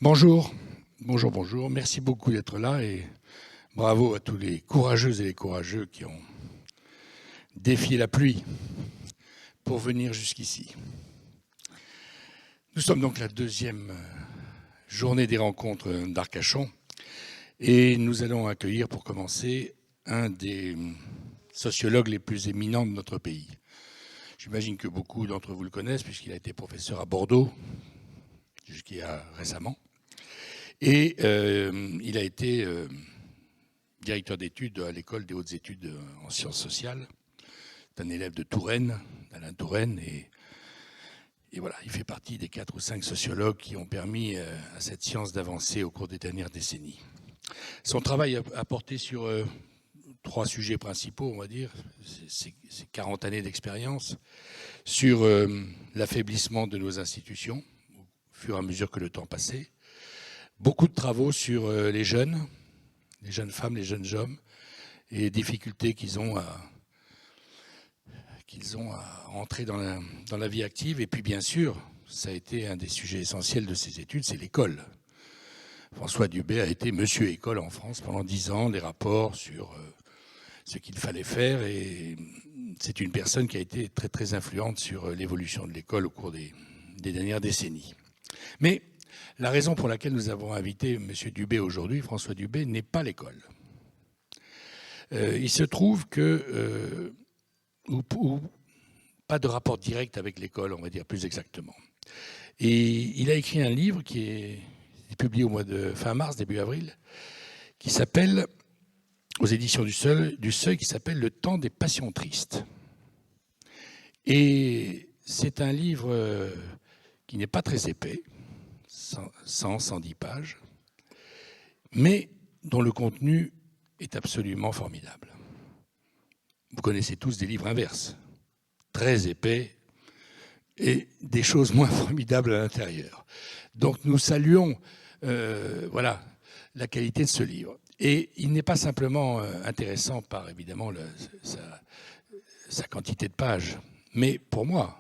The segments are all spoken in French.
Bonjour, bonjour, bonjour. Merci beaucoup d'être là et bravo à tous les courageuses et les courageux qui ont défié la pluie pour venir jusqu'ici. Nous sommes donc la deuxième journée des rencontres d'Arcachon et nous allons accueillir pour commencer un des sociologues les plus éminents de notre pays. J'imagine que beaucoup d'entre vous le connaissent puisqu'il a été professeur à Bordeaux jusqu'à récemment. Et il a été directeur d'études à l'école des hautes études en sciences sociales. C'est un élève de Touraine, d'Alain Touraine. Et voilà, il fait partie des 4 ou 5 sociologues qui ont permis à cette science d'avancer au cours des dernières décennies. Son travail a porté sur 3 sujets principaux, on va dire, ces 40 années d'expérience, sur l'affaiblissement de nos institutions, au fur et à mesure que le temps passait. Beaucoup de travaux sur les jeunes femmes, les jeunes hommes, et les difficultés qu'ils ont à entrer dans la vie active. Et puis, bien sûr, ça a été un des sujets essentiels de ces études, c'est l'école. François Dubé a été monsieur école en France pendant 10 ans, les rapports sur ce qu'il fallait faire. Et c'est une personne qui a été très, très influente sur l'évolution de l'école au cours des dernières décennies. Mais la raison pour laquelle nous avons invité M. Dubé aujourd'hui, François Dubé, n'est pas l'école. Il se trouve que, pas de rapport direct avec l'école, on va dire plus exactement. Et il a écrit un livre qui est publié au mois de fin mars, début avril, qui s'appelle, aux éditions du Seuil, qui s'appelle « Le temps des passions tristes ». Et c'est un livre qui n'est pas très épais, 110 pages, mais dont le contenu est absolument formidable. Vous connaissez tous des livres inverses, très épais et des choses moins formidables à l'intérieur. Donc nous saluons la qualité de ce livre. Et il n'est pas simplement intéressant par, évidemment, sa quantité de pages, mais pour moi,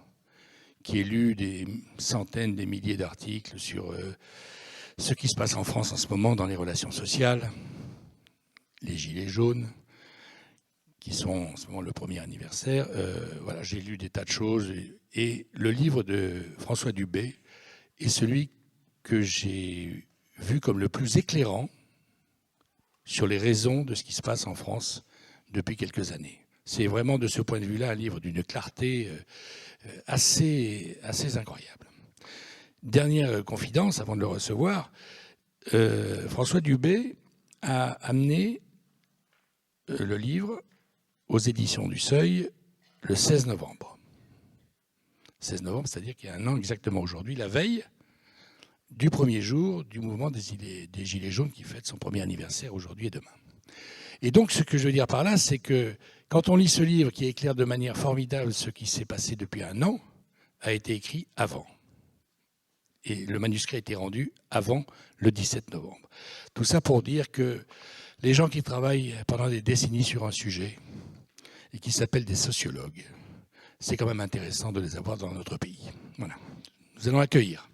qui ai lu des centaines, des milliers d'articles sur ce qui se passe en France en ce moment dans les relations sociales, les gilets jaunes, qui sont en ce moment le premier anniversaire. J'ai lu des tas de choses. Et le livre de François Dubé est celui que j'ai vu comme le plus éclairant sur les raisons de ce qui se passe en France depuis quelques années. C'est vraiment de ce point de vue-là un livre d'une clarté assez incroyable. Dernière confidence, avant de le recevoir, François Dubé a amené le livre aux éditions du Seuil le 16 novembre. 16 novembre, c'est-à-dire qu'il y a un an exactement aujourd'hui, la veille du premier jour du mouvement des Gilets jaunes qui fête son premier anniversaire aujourd'hui et demain. Et donc, ce que je veux dire par là, c'est que quand on lit ce livre qui éclaire de manière formidable ce qui s'est passé depuis un an, a été écrit avant. Et le manuscrit a été rendu avant le 17 novembre. Tout ça pour dire que les gens qui travaillent pendant des décennies sur un sujet et qui s'appellent des sociologues, c'est quand même intéressant de les avoir dans notre pays. Voilà. Nous allons accueillir.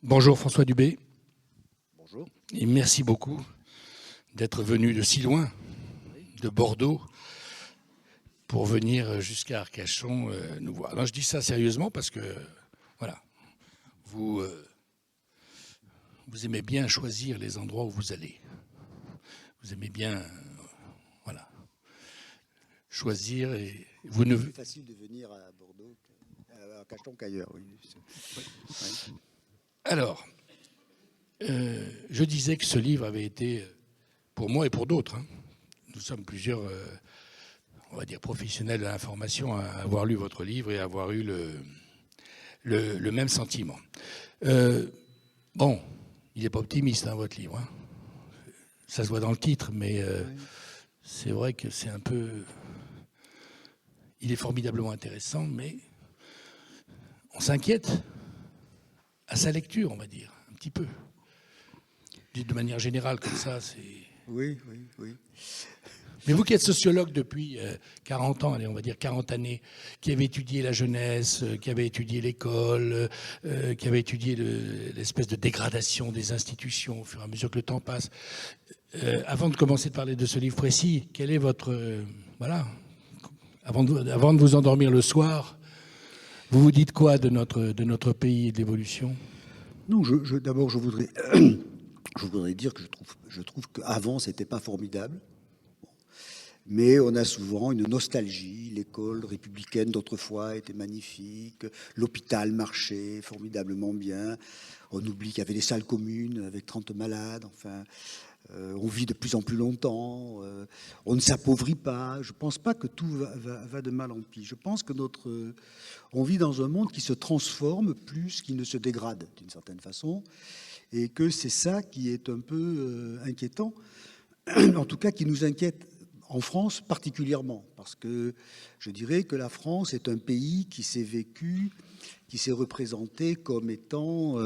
Bonjour François Dubé. Bonjour. Et merci beaucoup d'être venu de si loin, de Bordeaux, pour venir jusqu'à Arcachon nous voir. Alors, je dis ça sérieusement parce que, voilà, vous aimez bien choisir les endroits où vous allez. Vous aimez bien, choisir et vous ne... C'est plus facile de venir à Bordeaux, à Arcachon qu'ailleurs. Oui. Oui. Alors, je disais que ce livre avait été, pour moi et pour d'autres, nous sommes plusieurs, on va dire, professionnels de l'information à avoir lu votre livre et à avoir eu le même sentiment. Bon, il n'est pas optimiste, votre livre. Ça se voit dans le titre, mais c'est vrai que c'est un peu... il est formidablement intéressant, mais on s'inquiète à sa lecture, on va dire, un petit peu. De manière générale, comme ça, c'est... Oui. Mais vous qui êtes sociologue depuis 40 ans, allez, on va dire 40 années, qui avez étudié la jeunesse, qui avez étudié l'école, qui avez étudié l'espèce de dégradation des institutions au fur et à mesure que le temps passe, avant de commencer de parler de ce livre précis, quel est votre... voilà, avant de vous endormir le soir, vous vous dites quoi de notre pays et de l'évolution ? Non, d'abord, je voudrais dire que je trouve qu'avant, c'était pas formidable. Mais on a souvent une nostalgie. L'école républicaine d'autrefois était magnifique. L'hôpital marchait formidablement bien. On oublie qu'il y avait des salles communes avec 30 malades. Enfin, on vit de plus en plus longtemps. On ne s'appauvrit pas. Je ne pense pas que tout va de mal en pis. Je pense que on vit dans un monde qui se transforme plus qu'il ne se dégrade d'une certaine façon. Et que c'est ça qui est un peu inquiétant. En tout cas, qui nous inquiète en France particulièrement, parce que je dirais que la France est un pays qui s'est représenté comme étant,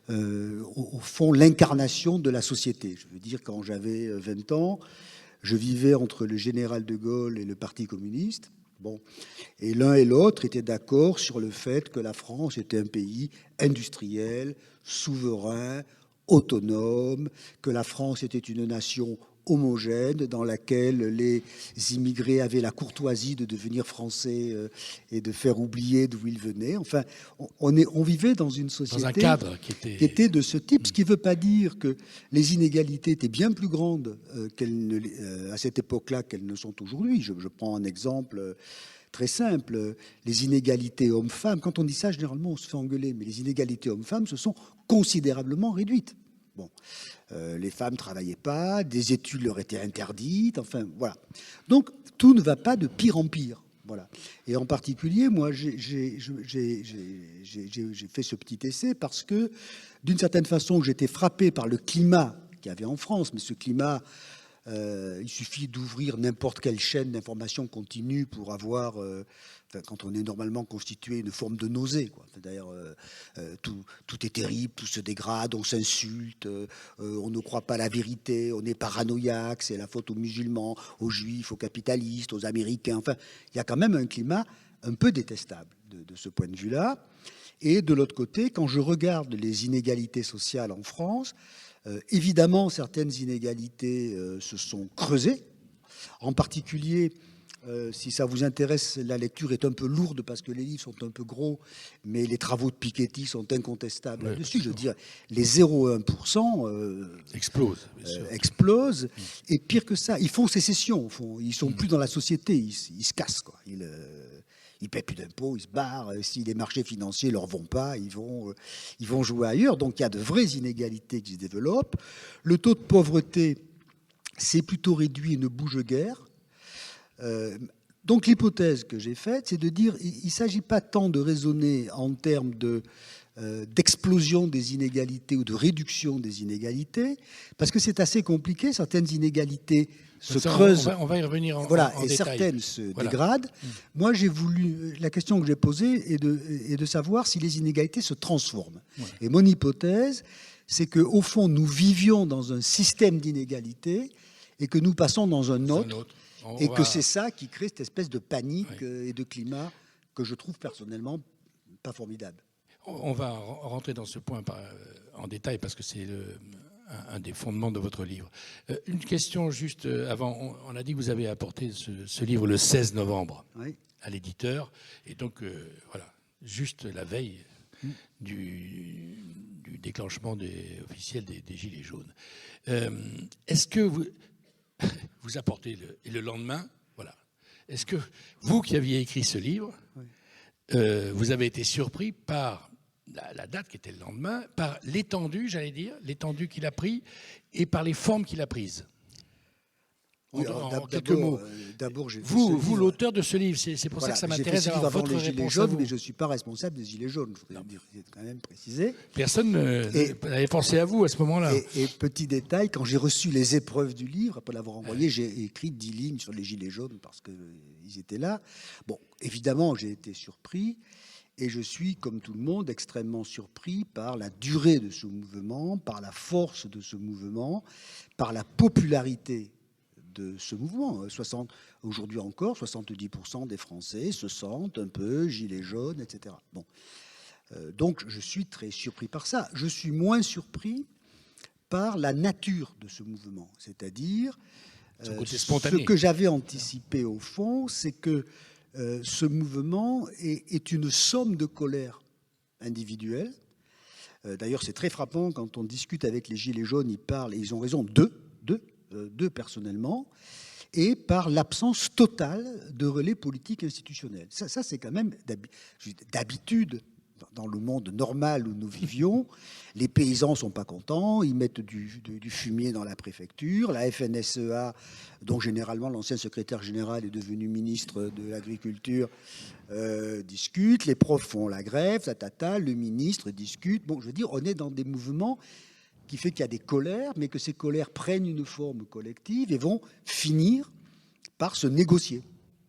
au fond, l'incarnation de la société. Je veux dire, quand j'avais 20 ans, je vivais entre le général de Gaulle et le Parti communiste. Bon. Et l'un et l'autre étaient d'accord sur le fait que la France était un pays industriel, souverain, autonome, que la France était une nation homogène dans laquelle les immigrés avaient la courtoisie de devenir français et de faire oublier d'où ils venaient. Enfin, on vivait dans une société dans un cadre qui était de ce type, ce qui ne veut pas dire que les inégalités étaient bien plus grandes à cette époque-là qu'elles ne sont aujourd'hui. Je prends un exemple très simple. Les inégalités hommes-femmes, quand on dit ça, généralement, on se fait engueuler, mais les inégalités hommes-femmes se sont considérablement réduites. Bon, les femmes ne travaillaient pas, des études leur étaient interdites, enfin, voilà. Donc, tout ne va pas de pire en pire. Voilà. Et en particulier, moi, j'ai fait ce petit essai parce que, d'une certaine façon, j'étais frappé par le climat qu'il y avait en France, mais ce climat... il suffit d'ouvrir n'importe quelle chaîne d'information continue pour avoir, quand on est normalement constitué, une forme de nausée, quoi. D'ailleurs, tout est terrible, tout se dégrade, on s'insulte, on ne croit pas à la vérité, on est paranoïaque, c'est la faute aux musulmans, aux juifs, aux capitalistes, aux Américains. Enfin, il y a quand même un climat un peu détestable de ce point de vue-là. Et de l'autre côté, quand je regarde les inégalités sociales en France, évidemment, certaines inégalités se sont creusées. En particulier, si ça vous intéresse, la lecture est un peu lourde parce que les livres sont un peu gros, mais les travaux de Piketty sont incontestables là-dessus. Je veux dire, les 0,1% explosent. Et pire que ça, ils font sécession. Ils sont plus dans la société, ils se cassent, quoi. Ils ne paient plus d'impôts, ils se barrent. Si les marchés financiers ne leur vont pas, ils vont jouer ailleurs. Donc il y a de vraies inégalités qui se développent. Le taux de pauvreté s'est plutôt réduit et ne bouge guère. Donc l'hypothèse que j'ai faite, c'est de dire il ne s'agit pas tant de raisonner en termes d'explosion des inégalités ou de réduction des inégalités, parce que c'est assez compliqué. Certaines inégalités se creusent. On va y revenir en et détail. Certaines se dégradent. Moi, la question que j'ai posée est de savoir si les inégalités se transforment. Ouais. Et mon hypothèse, c'est qu'au fond, nous vivions dans un système d'inégalités et que nous passons dans un autre. Et que c'est ça qui crée cette espèce de panique et de climat que je trouve personnellement pas formidable. On va rentrer dans ce point en détail parce que c'est un des fondements de votre livre. Une question juste avant. On a dit que vous avez apporté ce livre le 16 novembre à l'éditeur. Et donc, voilà, juste la veille du déclenchement officiel des Gilets jaunes. Est-ce que vous apportez le lendemain, voilà. Est-ce que vous qui aviez écrit ce livre, vous avez été surpris par la date qui était le lendemain, par l'étendue, j'allais dire, l'étendue qu'il a pris et par les formes qu'il a prises? Oui, en quelques mots. D'abord, j'ai fait Vous l'auteur de ce livre, c'est pour ça que ça m'intéresse d'avoir d'avoir votre les Gilets réponse à jaunes, vous. mais je ne suis pas responsable des Gilets jaunes, il faut quand même préciser. Personne n'avait pensé à vous à ce moment-là. Et petit détail, quand j'ai reçu les épreuves du livre, après l'avoir envoyé, j'ai écrit 10 lignes sur les Gilets jaunes parce qu'ils étaient là. Bon, évidemment, j'ai été surpris. Et je suis, comme tout le monde, extrêmement surpris par la durée de ce mouvement, par la force de ce mouvement, par la popularité de ce mouvement. Aujourd'hui encore, 70% des Français se sentent un peu gilets jaunes, etc. Bon. Donc je suis très surpris par ça. Je suis moins surpris par la nature de ce mouvement. C'est-à-dire, ce que j'avais anticipé au fond, c'est que ce mouvement est une somme de colère individuelle. D'ailleurs, c'est très frappant quand on discute avec les Gilets jaunes, ils parlent, et ils ont raison, deux personnellement, et par l'absence totale de relais politiques institutionnels. Ça c'est quand même d'habitude. Dans le monde normal où nous vivions, les paysans ne sont pas contents, ils mettent du fumier dans la préfecture, la FNSEA, dont généralement l'ancien secrétaire général est devenu ministre de l'Agriculture, discute, les profs font la grève, le ministre discute. Bon, je veux dire, on est dans des mouvements qui fait qu'il y a des colères, mais que ces colères prennent une forme collective et vont finir par se négocier.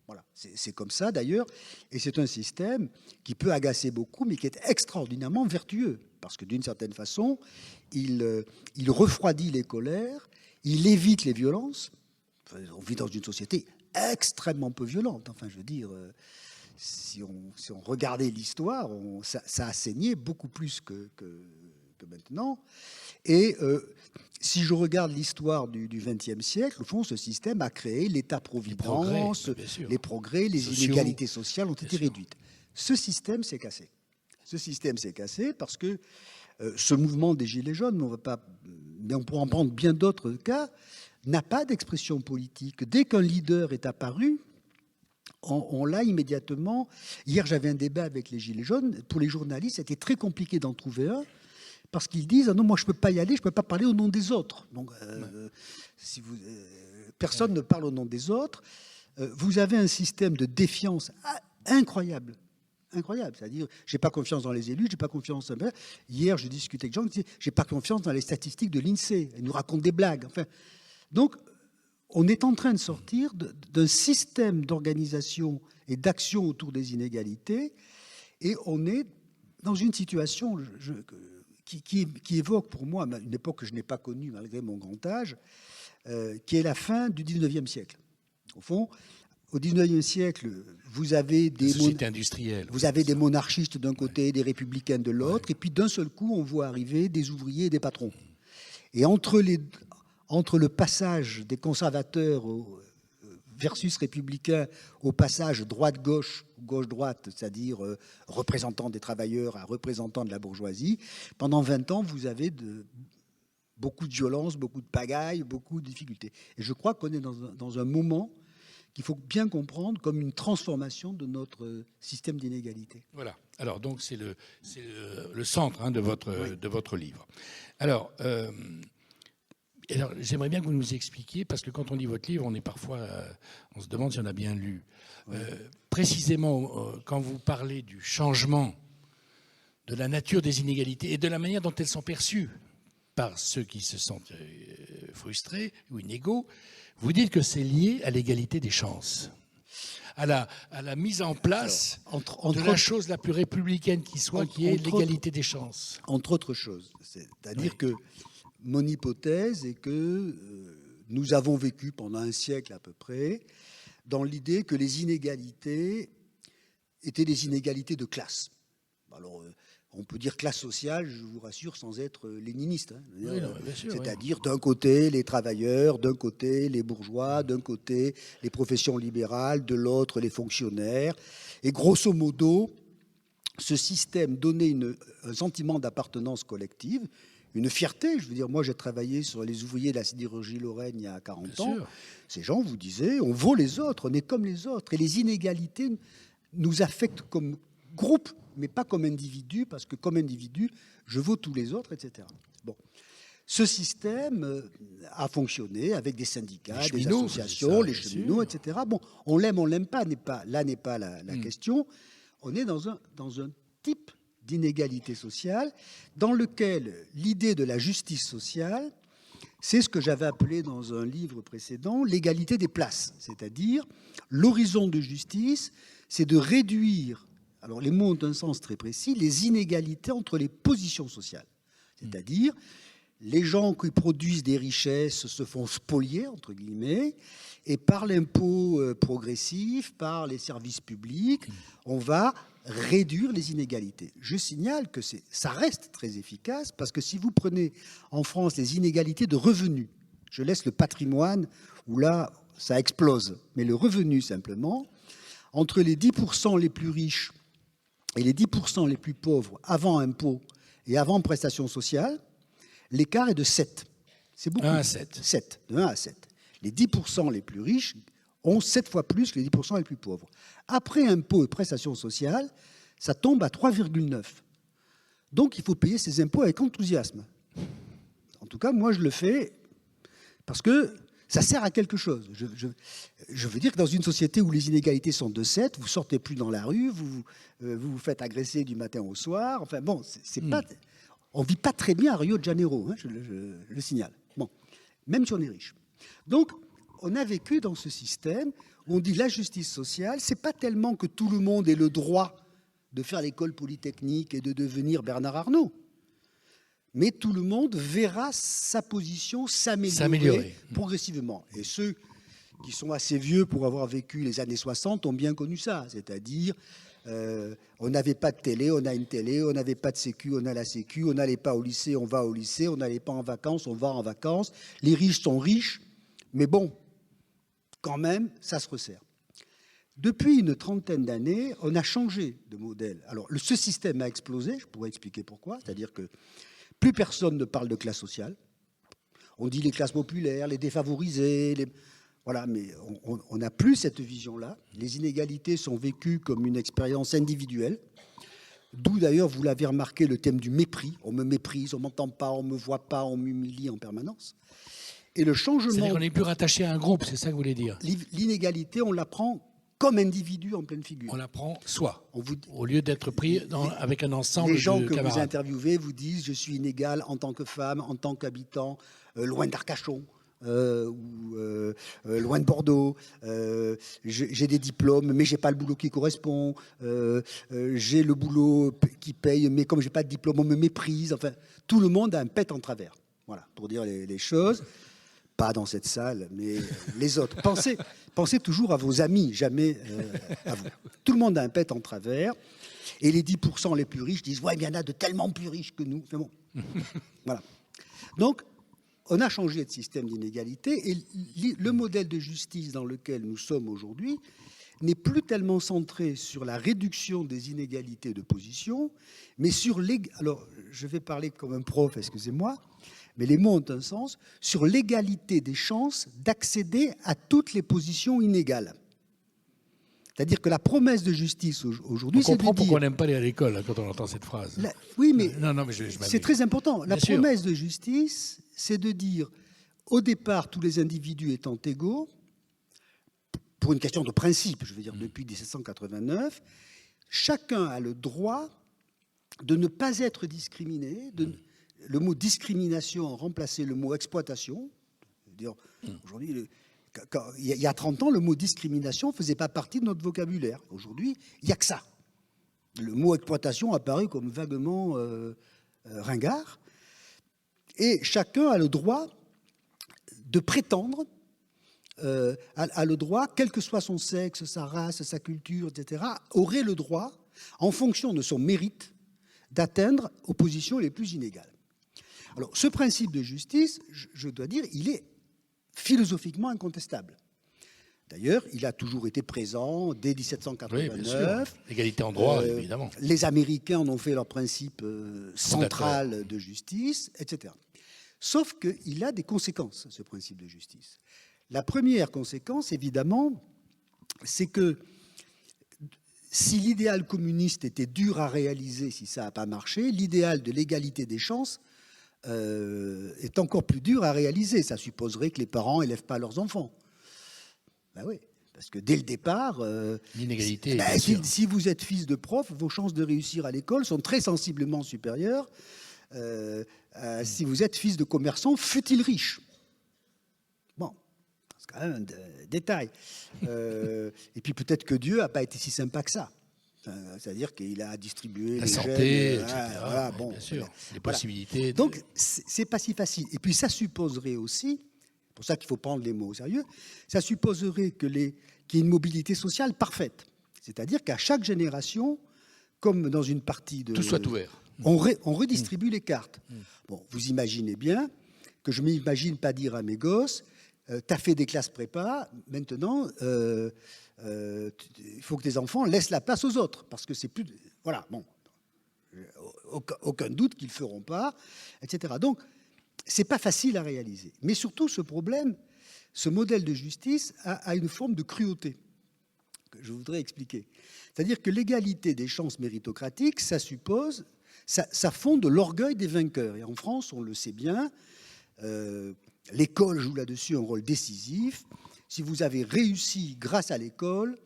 Voilà, c'est comme ça d'ailleurs, et c'est un système qui peut agacer beaucoup, mais qui est extraordinairement vertueux, parce que d'une certaine façon, il refroidit les colères, il évite les violences. Enfin, on vit dans une société extrêmement peu violente. Enfin, je veux dire, si on regardait l'histoire, ça a saigné beaucoup plus que maintenant. Et si je regarde l'histoire du XXe siècle, au fond, ce système a créé l'État-providence, les progrès, les inégalités sociales ont été réduites. Ce système s'est cassé. Ce système s'est cassé parce que ce mouvement des Gilets jaunes, mais on pourra en prendre bien d'autres cas, n'a pas d'expression politique. Dès qu'un leader est apparu, on l'a immédiatement. Hier, j'avais un débat avec les Gilets jaunes. Pour les journalistes, c'était très compliqué d'en trouver un. Parce qu'ils disent ah non, moi je peux pas y aller, je peux pas parler au nom des autres. Donc personne ne parle au nom des autres. Vous avez un système de défiance incroyable, C'est-à-dire, j'ai pas confiance dans les élus, j'ai pas confiance. Hier, je discutais avec des gens qui disaient j'ai pas confiance dans les statistiques de l'INSEE. Ils nous racontent des blagues. Enfin, donc on est en train de sortir d'un système d'organisation et d'action autour des inégalités, et on est dans une situation qui évoque pour moi une époque que je n'ai pas connue malgré mon grand âge, qui est la fin du 19e siècle. Au fond, au 19e siècle, vous avez des monarchistes d'un côté, des républicains de l'autre, et puis d'un seul coup, on voit arriver des ouvriers et des patrons. Et entre le passage des conservateurs versus républicains au passage droite-gauche, gauche-droite, c'est-à-dire représentant des travailleurs à représentant de la bourgeoisie, pendant 20 ans, vous avez beaucoup de violence, beaucoup de pagaille, beaucoup de difficultés. Et je crois qu'on est dans un moment qu'il faut bien comprendre comme une transformation de notre système d'inégalité. Voilà. Alors, donc, c'est le centre de votre livre. Alors, j'aimerais bien que vous nous expliquiez, parce que quand on lit votre livre, on se demande si on a bien lu. Précisément, quand vous parlez du changement de la nature des inégalités et de la manière dont elles sont perçues par ceux qui se sentent frustrés ou inégaux, vous dites que c'est lié à l'égalité des chances, à la mise en place de la chose la plus républicaine qui soit, qui est l'égalité des chances. Entre autres choses. C'est-à-dire que mon hypothèse est que nous avons vécu pendant un siècle à peu près dans l'idée que les inégalités étaient des inégalités de classe. Alors, on peut dire classe sociale, je vous rassure, sans être léniniste. C'est-à-dire, d'un côté, les travailleurs, d'un côté, les bourgeois, d'un côté, les professions libérales, de l'autre, les fonctionnaires. Et grosso modo, ce système donnait un sentiment d'appartenance collective, une fierté. Je veux dire, moi, j'ai travaillé sur les ouvriers de la sidérurgie Lorraine il y a 40 ans. Ces gens vous disaient, on vaut les autres, on est comme les autres. Et les inégalités nous affectent comme groupe, mais pas comme individu, parce que comme individu, je vaux tous les autres, etc. Bon. ce système a fonctionné avec des syndicats, des cheminots, associations, ça, les bien cheminots, sûr. etc. Bon, on l'aime, on l'aime pas, là n'est pas la question. On est dans un type d'inégalité sociale dans lequel l'idée de la justice sociale, c'est ce que j'avais appelé dans un livre précédent l'égalité des places. C'est-à-dire, l'horizon de justice, c'est de réduire, alors les mots ont un sens très précis, les inégalités entre les positions sociales. C'est-à-dire, les gens qui produisent des richesses se font spolier, entre guillemets, et par l'impôt progressif, par les services publics, on va réduire les inégalités. Je signale que ça reste très efficace, parce que si vous prenez en France les inégalités de revenus, je laisse le patrimoine, où là, ça explose, mais le revenu simplement, entre les 10% les plus riches et les 10% les plus pauvres avant impôt et avant prestations sociales, l'écart est de 7. C'est beaucoup. 1 à 7. 7, de 1 à 7. Les 10% les plus riches ont 7 fois plus que les 10% les plus pauvres. Après impôts et prestations sociales, ça tombe à 3,9. Donc il faut payer ses impôts avec enthousiasme. En tout cas, moi je le fais parce que ça sert à quelque chose. Je veux dire que dans une société où les inégalités sont de 7, vous sortez plus dans la rue, vous vous faites agresser du matin au soir. Enfin bon, c'est pas... On ne vit pas très bien à Rio de Janeiro, hein, je le signale. Bon, même si on est riche. Donc, on a vécu dans ce système où on dit la justice sociale, c'est pas tellement que tout le monde ait le droit de faire l'école polytechnique et de devenir Bernard Arnault, mais tout le monde verra sa position s'améliorer progressivement. Et ceux qui sont assez vieux pour avoir vécu les années 60 ont bien connu ça, c'est-à-dire... on n'avait pas de télé, on a une télé, on n'avait pas de sécu, on a la sécu, on n'allait pas au lycée, on va au lycée, on n'allait pas en vacances, on va en vacances. Les riches sont riches, mais bon, quand même, ça se resserre. Depuis une trentaine d'années, on a changé de modèle. Alors, ce système a explosé, je pourrais expliquer pourquoi, c'est-à-dire que plus personne ne parle de classe sociale. On dit les classes populaires, les défavorisés, Voilà, mais on n'a plus cette vision-là. Les inégalités sont vécues comme une expérience individuelle. D'où d'ailleurs, vous l'avez remarqué, le thème du mépris. On me méprise, on ne m'entend pas, on ne me voit pas, on m'humilie en permanence. Et le changement... C'est-à-dire qu'on n'est plus rattaché à un groupe, c'est ça que vous voulez dire? L'inégalité, on la prend comme individu en pleine figure. On la prend soi, vous, au lieu d'être pris avec un ensemble de camarades. Les gens que vous interviewez vous disent « je suis inégal en tant que femme, en tant qu'habitant, loin d'Arcachon ». Loin de Bordeaux, j'ai des diplômes, mais j'ai pas le boulot qui correspond, j'ai le boulot qui paye, mais comme j'ai pas de diplôme, on me méprise. Enfin, tout le monde a un pet en travers. Voilà, pour dire les choses. Pas dans cette salle, mais les autres. Pensez toujours à vos amis, jamais à vous. Tout le monde a un pet en travers. Et les 10% les plus riches disent « ouais, mais il y en a de tellement plus riches que nous. » Enfin bon. Voilà. Donc, on a changé de système d'inégalité et le modèle de justice dans lequel nous sommes aujourd'hui n'est plus tellement centré sur la réduction des inégalités de position, mais sur alors je vais parler comme un prof, excusez-moi, mais les mots ont un sens, sur l'égalité des chances d'accéder à toutes les positions inégales. C'est-à-dire que la promesse de justice aujourd'hui, c'est de dire... On comprend pourquoi on n'aime pas aller à l'école hein, quand on entend cette phrase. Oui, mais, je c'est très important. La Bien sûr. promesse de justice, c'est de dire, au départ, tous les individus étant égaux, pour une question de principe, je veux dire, depuis 1789, chacun a le droit de ne pas être discriminé. Le mot discrimination a remplacé le mot exploitation. Je veux dire, aujourd'hui... Il y a 30 ans, le mot discrimination ne faisait pas partie de notre vocabulaire. Aujourd'hui, il n'y a que ça. Le mot exploitation apparaît comme vaguement ringard. Et chacun a le droit de prétendre, a le droit, quel que soit son sexe, sa race, sa culture, etc., aurait le droit, en fonction de son mérite, d'atteindre aux positions les plus inégales. Alors, ce principe de justice, je dois dire, il est philosophiquement incontestable. D'ailleurs, il a toujours été présent dès 1789. Oui, bien sûr. L'égalité en droit, évidemment. Les Américains en ont fait leur principe central de justice, etc. Sauf qu'il a des conséquences, ce principe de justice. La première conséquence, évidemment, c'est que si l'idéal communiste était dur à réaliser, si ça n'a pas marché, l'idéal de l'égalité des chances est encore plus dur à réaliser. Ça supposerait que les parents n'élèvent pas leurs enfants. Ben oui, parce que dès le départ, l'inégalité. Si vous êtes fils de prof, vos chances de réussir à l'école sont très sensiblement supérieures si vous êtes fils de commerçant, fût-il riche. Bon, c'est quand même un détail. Et puis peut-être que Dieu n'a pas été si sympa que ça. C'est-à-dire qu'il a distribué la les santé, gènes, etc. Voilà, bon, bien sûr, voilà. les possibilités. Donc, c'est pas si facile. Et puis, ça supposerait aussi, c'est pour ça qu'il faut prendre les mots au sérieux, ça supposerait qu'il y ait une mobilité sociale parfaite. C'est-à-dire qu'à chaque génération, comme dans une partie de... Tout soit ouvert. On redistribue les cartes. Bon, vous imaginez bien que je ne m'imagine pas dire à mes gosses, t'as fait des classes prépa, maintenant... il faut que tes enfants laissent la place aux autres, parce que c'est plus... Voilà, bon, aucun doute qu'ils ne feront pas, etc. Donc, ce n'est pas facile à réaliser. Mais surtout, ce problème, ce modèle de justice a une forme de cruauté que je voudrais expliquer. C'est-à-dire que l'égalité des chances méritocratiques, ça suppose... Ça fonde l'orgueil des vainqueurs. Et en France, on le sait bien, l'école joue là-dessus un rôle décisif. Si vous avez réussi grâce à l'école,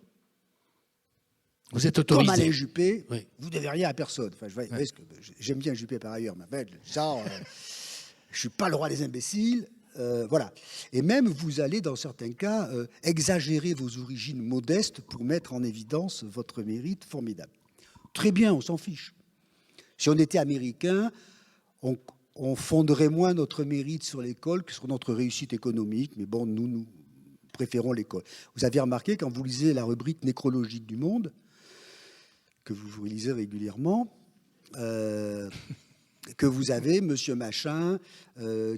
vous êtes autorisé. Comme Alain Juppé, oui. Vous ne devez rien à personne. Enfin, j'aime bien Juppé par ailleurs, mais ça, je ne suis pas le roi des imbéciles. Voilà. Et même, vous allez, dans certains cas, exagérer vos origines modestes pour mettre en évidence votre mérite formidable. Très bien, on s'en fiche. Si on était américain, on fonderait moins notre mérite sur l'école que sur notre réussite économique. Mais bon, nous préférons l'école. Vous avez remarqué, quand vous lisez la rubrique nécrologique du Monde, que vous lisez régulièrement, que vous avez Monsieur Machin,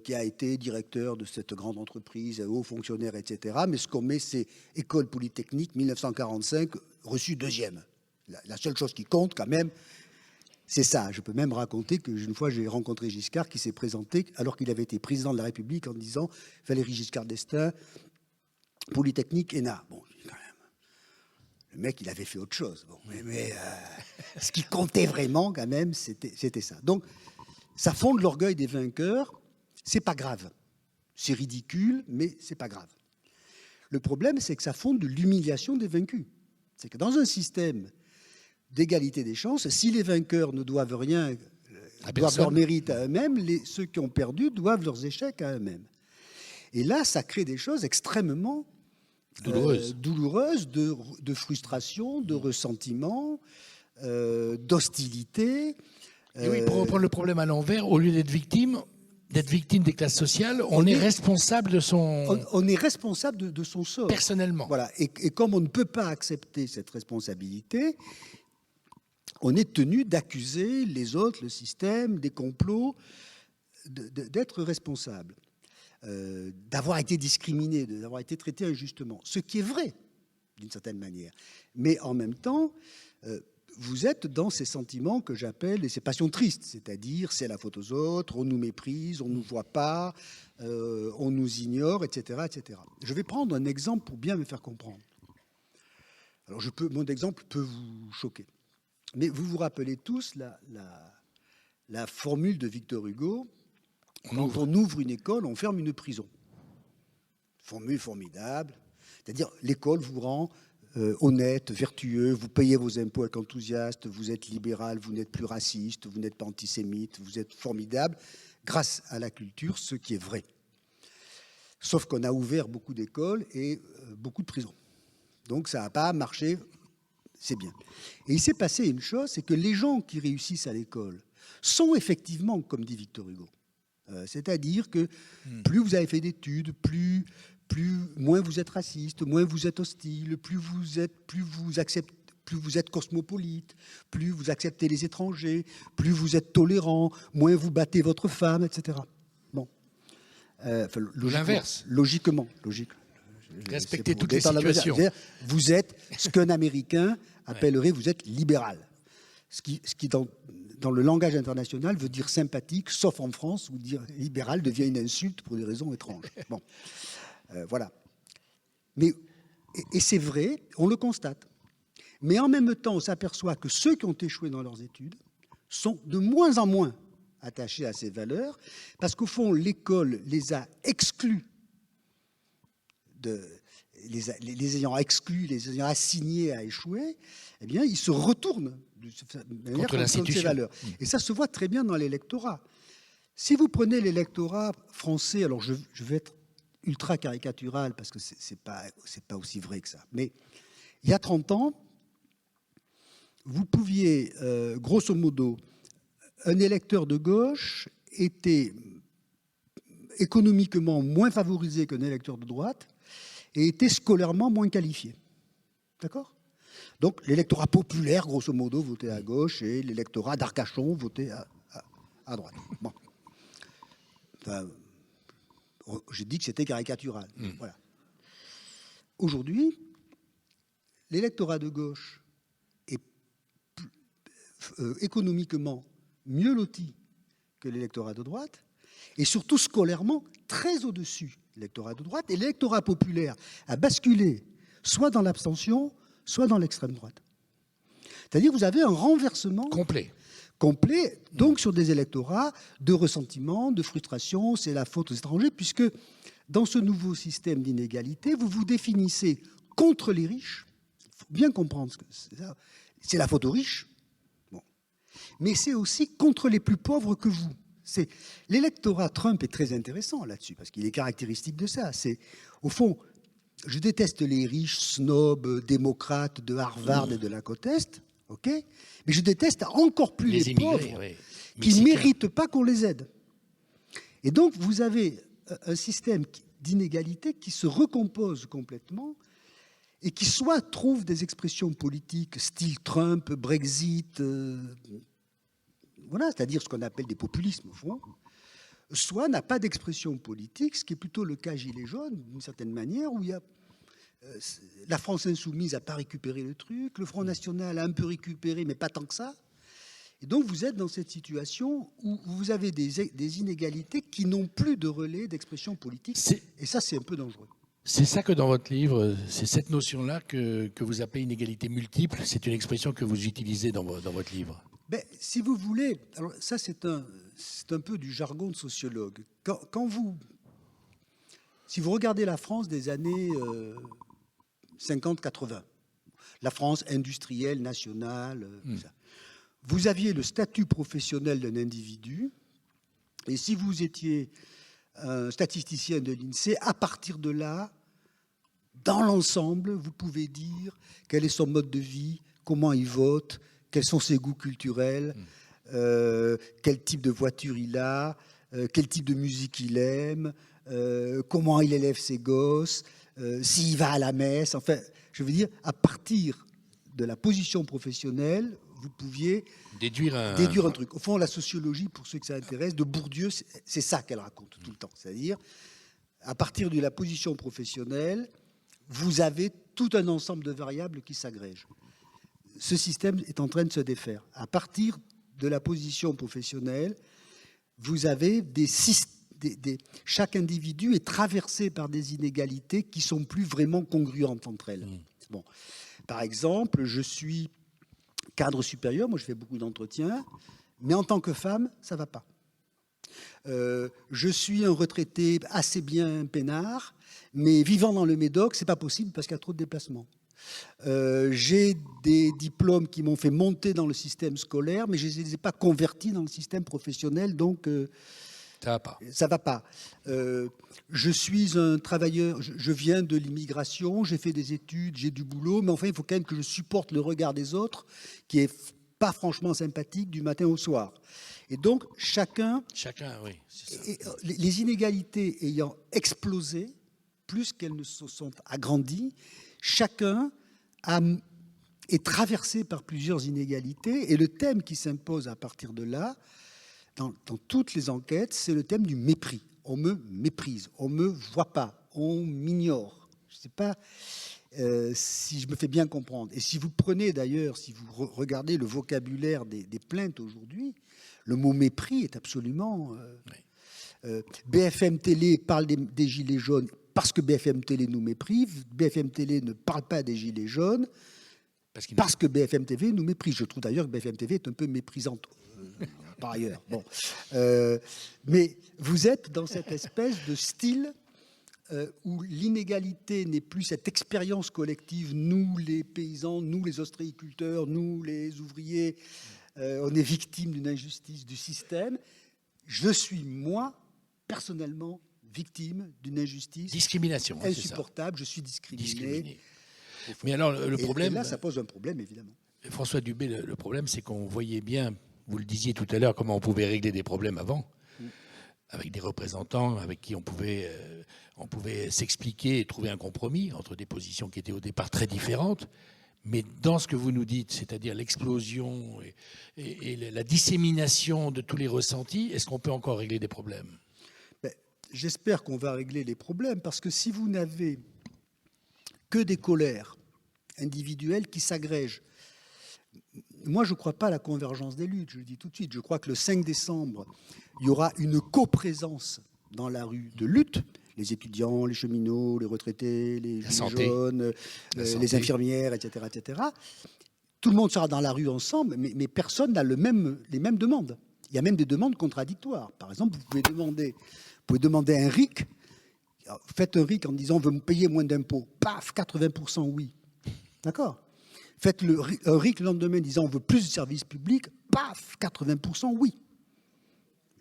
qui a été directeur de cette grande entreprise, haut fonctionnaire, etc. Mais ce qu'on met, c'est École Polytechnique, 1945, reçu deuxième. La seule chose qui compte, quand même, c'est ça. Je peux même raconter qu'une fois, j'ai rencontré Giscard, qui s'est présenté, alors qu'il avait été président de la République, en disant « Valéry Giscard d'Estaing, Polytechnique, ENA. » Bon, quand même, le mec, il avait fait autre chose. Bon, mais ce qui comptait vraiment, quand même, c'était ça. Donc, ça fonde l'orgueil des vainqueurs. C'est pas grave. C'est ridicule, mais c'est pas grave. Le problème, c'est que ça fonde de l'humiliation des vaincus. C'est que dans un système d'égalité des chances, si les vainqueurs ne doivent rien, doivent leur mérite à eux-mêmes, ceux qui ont perdu doivent leurs échecs à eux-mêmes. Et là, ça crée des choses extrêmement douloureuses de frustration, de ressentiment, d'hostilité. Et oui, pour reprendre le problème à l'envers, au lieu d'être victime des classes sociales, on est responsable de son... On est responsable de son sort. Personnellement. Voilà. Et comme on ne peut pas accepter cette responsabilité, on est tenu d'accuser les autres, le système, des complots, d'être responsable, d'avoir été discriminé, d'avoir été traité injustement. Ce qui est vrai, d'une certaine manière. Mais en même temps, vous êtes dans ces sentiments que j'appelle, et ces passions tristes, c'est-à-dire c'est la faute aux autres, on nous méprise, on ne nous voit pas, on nous ignore, etc., etc. Je vais prendre un exemple pour bien me faire comprendre. Alors, mon exemple peut vous choquer. Mais vous vous rappelez tous la formule de Victor Hugo, quand on ouvre une école, on ferme une prison. Formule formidable. C'est-à-dire, l'école vous rend honnête, vertueux, vous payez vos impôts avec enthousiasme, vous êtes libéral, vous n'êtes plus raciste, vous n'êtes pas antisémite, vous êtes formidable, grâce à la culture, ce qui est vrai. Sauf qu'on a ouvert beaucoup d'écoles et beaucoup de prisons. Donc ça n'a pas marché, c'est bien. Et il s'est passé une chose, c'est que les gens qui réussissent à l'école sont effectivement, comme dit Victor Hugo, c'est-à-dire que plus vous avez fait d'études, moins vous êtes raciste, moins vous êtes hostile, plus vous êtes cosmopolite, plus vous acceptez les étrangers, plus vous êtes tolérant, moins vous battez votre femme, etc. Bon. L'inverse. Logiquement. Respecter toutes les situations. Vous êtes ce qu'un Américain appellerait, vous êtes libéral. Ce qui dans le langage international veut dire sympathique, sauf en France où dire libéral devient une insulte pour des raisons étranges. Bon. Voilà. Et c'est vrai, on le constate. Mais en même temps, on s'aperçoit que ceux qui ont échoué dans leurs études sont de moins en moins attachés à ces valeurs, parce qu'au fond, l'école les a exclus, les ayant exclus, les ayant assignés à échouer, eh bien, ils se retournent contre l'institution. Ces valeurs. Et ça se voit très bien dans l'électorat. Si vous prenez l'électorat français, alors je vais être ultra caricatural parce que c'est pas aussi vrai que ça, mais il y a 30 ans, vous pouviez, grosso modo, un électeur de gauche était économiquement moins favorisé qu'un électeur de droite et était scolairement moins qualifié. D'accord ? Donc l'électorat populaire, grosso modo, votait à gauche et l'électorat d'Arcachon votait à droite. Bon. Enfin, j'ai dit que c'était caricatural. Voilà. Aujourd'hui, l'électorat de gauche est économiquement mieux loti que l'électorat de droite et surtout scolairement très au-dessus de l'électorat de droite. Et l'électorat populaire a basculé soit dans l'abstention, soit dans l'extrême droite. C'est-à-dire que vous avez un renversement complet, donc sur des électorats de ressentiment, de frustration, c'est la faute aux étrangers, puisque dans ce nouveau système d'inégalité, vous vous définissez contre les riches. Il faut bien comprendre ce que c'est ça. C'est la faute aux riches, bon. Mais c'est aussi contre les plus pauvres que vous. L'électorat Trump est très intéressant là-dessus, parce qu'il est caractéristique de ça. C'est, au fond, je déteste les riches snobs démocrates de Harvard et de la côte Est, ok, mais je déteste encore plus les pauvres qui ne méritent pas qu'on les aide. Et donc, vous avez un système d'inégalité qui se recompose complètement et qui soit trouve des expressions politiques style Trump, Brexit, voilà, c'est-à-dire ce qu'on appelle des populismes au fond, soit n'a pas d'expression politique, ce qui est plutôt le cas Gilets jaunes, d'une certaine manière, où il y a la France insoumise n'a pas récupéré le truc, le Front National a un peu récupéré, mais pas tant que ça. Et donc vous êtes dans cette situation où vous avez des inégalités qui n'ont plus de relais d'expression politique. Et ça, c'est un peu dangereux. C'est ça que dans votre livre, c'est cette notion-là que vous appelez inégalité multiple. C'est une expression que vous utilisez dans votre livre. Ben, si vous voulez, alors ça c'est un peu du jargon de sociologue. Si vous regardez la France des années 50-80, la France industrielle, nationale, ça, vous aviez le statut professionnel d'un individu, et si vous étiez un statisticien de l'INSEE, à partir de là, dans l'ensemble, vous pouvez dire quel est son mode de vie, comment il vote, quels sont ses goûts culturels, quel type de voiture il a, quel type de musique il aime, comment il élève ses gosses, s'il va à la messe. Enfin, je veux dire, à partir de la position professionnelle, vous pouviez déduire un truc. Au fond, la sociologie, pour ceux que ça intéresse, de Bourdieu, c'est ça qu'elle raconte tout le temps. C'est-à-dire, à partir de la position professionnelle, vous avez tout un ensemble de variables qui s'agrègent. Ce système est en train de se défaire. À partir de la position professionnelle, vous avez chaque individu est traversé par des inégalités qui sont plus vraiment congruentes entre elles. Bon. Par exemple, je suis cadre supérieur, moi je fais beaucoup d'entretiens, mais en tant que femme, ça ne va pas. Je suis un retraité assez bien peinard, mais vivant dans le Médoc, c'est pas possible parce qu'il y a trop de déplacements. J'ai des diplômes qui m'ont fait monter dans le système scolaire, mais je ne les ai pas convertis dans le système professionnel, donc ça va pas. Je suis un travailleur, je viens de l'immigration, j'ai fait des études, j'ai du boulot, mais enfin, il faut quand même que je supporte le regard des autres, qui est pas franchement sympathique du matin au soir. Et donc, chacun oui, c'est ça. Les inégalités ayant explosé, plus qu'elles ne se sont agrandies, chacun est traversé par plusieurs inégalités, et le thème qui s'impose à partir de là, dans toutes les enquêtes, c'est le thème du mépris. On me méprise, on me voit pas, on m'ignore. Je ne sais pas si je me fais bien comprendre. Et si vous prenez d'ailleurs, si vous regardez le vocabulaire des plaintes aujourd'hui, le mot mépris est absolument... BFM Télé parle des gilets jaunes parce que BFM Télé nous méprise. BFM Télé ne parle pas des gilets jaunes parce que BFM TV nous méprise. Je trouve d'ailleurs que BFM TV est un peu méprisante. par ailleurs. Bon. Mais vous êtes dans cette espèce de style où l'inégalité n'est plus cette expérience collective, nous les paysans, nous les ostréiculteurs, nous les ouvriers, on est victime d'une injustice du système. Je suis, moi, personnellement, victime d'une injustice discrimination, insupportable. Je suis discriminé. Mais alors, le problème... Et là, ça pose un problème, évidemment. François Dubé, le problème, c'est qu'on voyait bien, vous le disiez tout à l'heure, comment on pouvait régler des problèmes avant, avec des représentants avec qui on pouvait s'expliquer et trouver un compromis entre des positions qui étaient au départ très différentes. Mais dans ce que vous nous dites, c'est-à-dire l'explosion et la dissémination de tous les ressentis, est-ce qu'on peut encore régler des problèmes ? J'espère qu'on va régler les problèmes, parce que si vous n'avez que des colères individuelles qui s'agrègent, moi je ne crois pas à la convergence des luttes, je le dis tout de suite. Je crois que le 5 décembre, il y aura une coprésence dans la rue de lutte. Les étudiants, les cheminots, les retraités, les gilets jaunes, les infirmières, etc., etc. Tout le monde sera dans la rue ensemble, mais personne n'a les mêmes demandes. Il y a même des demandes contradictoires. Par exemple, vous pouvez demander un RIC. Alors, faites un RIC en disant « on veut me payer moins d'impôts ». Paf, 80% oui. D'accord ? Faites un RIC le lendemain en disant « on veut plus de services publics ». Paf, 80% oui.